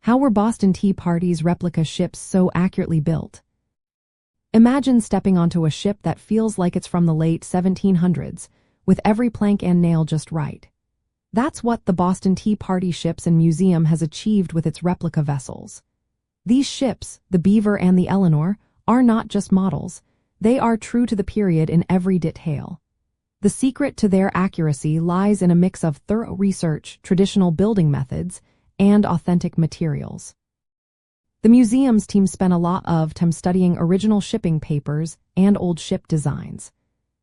How were Boston Tea Party's replica ships so accurately built? Imagine stepping onto a ship that feels like it's from the late 1700s, with every plank and nail just right. That's what the Boston Tea Party Ships and Museum has achieved with its replica vessels. These ships, the Beaver and the Eleanor, are not just models. They are true to the period in every detail. The secret to their accuracy lies in a mix of thorough research, traditional building methods, and authentic materials. The museum's team spent a lot of time studying original shipping papers and old ship designs.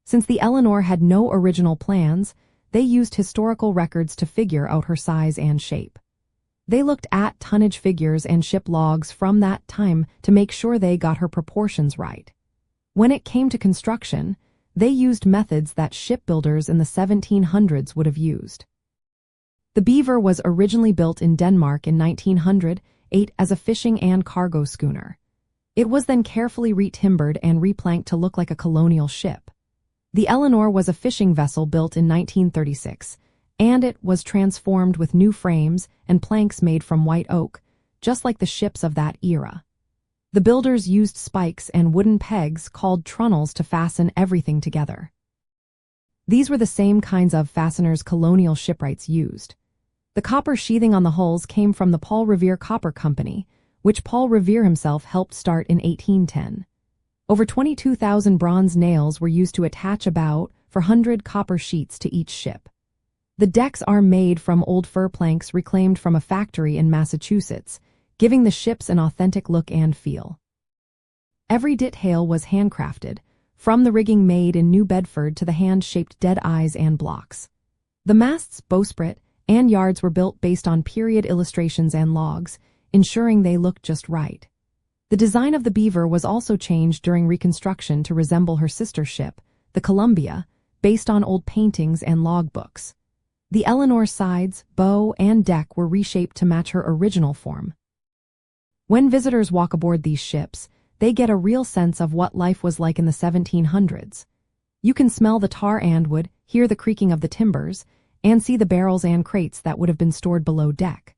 Since the Eleanor had no original plans, they used historical records to figure out her size and shape. They looked at tonnage figures and ship logs from that time to make sure they got her proportions right. When it came to construction, they used methods that shipbuilders in the 1700s would have used. The Beaver was originally built in Denmark in 1908 as a fishing and cargo schooner. It was then carefully retimbered and replanked to look like a colonial ship. The Eleanor was a fishing vessel built in 1936, and it was transformed with new frames and planks made from white oak, just like the ships of that era. The builders used spikes and wooden pegs called trunnels to fasten everything together. These were the same kinds of fasteners colonial shipwrights used. The copper sheathing on the hulls came from the Paul Revere Copper Company, which Paul Revere himself helped start in 1810. Over 22,000 bronze nails were used to attach about 400 copper sheets to each ship. The decks are made from old fir planks reclaimed from a factory in Massachusetts, giving the ships an authentic look and feel. Every detail was handcrafted, from the rigging made in New Bedford to the hand-shaped dead eyes and blocks. The masts, bowsprit, and yards were built based on period illustrations and logs, ensuring they looked just right. The design of the Beaver was also changed during Reconstruction to resemble her sister ship, the Columbia, based on old paintings and logbooks. The Eleanor's sides, bow, and deck were reshaped to match her original form. When visitors walk aboard these ships, they get a real sense of what life was like in the 1700s. You can smell the tar and wood, hear the creaking of the timbers, and see the barrels and crates that would have been stored below deck.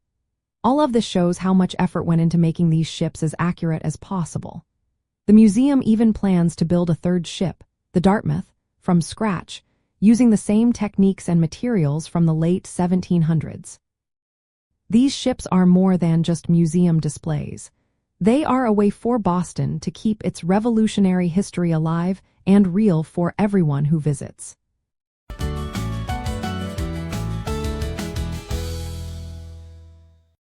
All of this shows how much effort went into making these ships as accurate as possible. The museum even plans to build a third ship, the Dartmouth, from scratch, using the same techniques and materials from the late 1700s. These ships are more than just museum displays. They are a way for Boston to keep its revolutionary history alive and real for everyone who visits.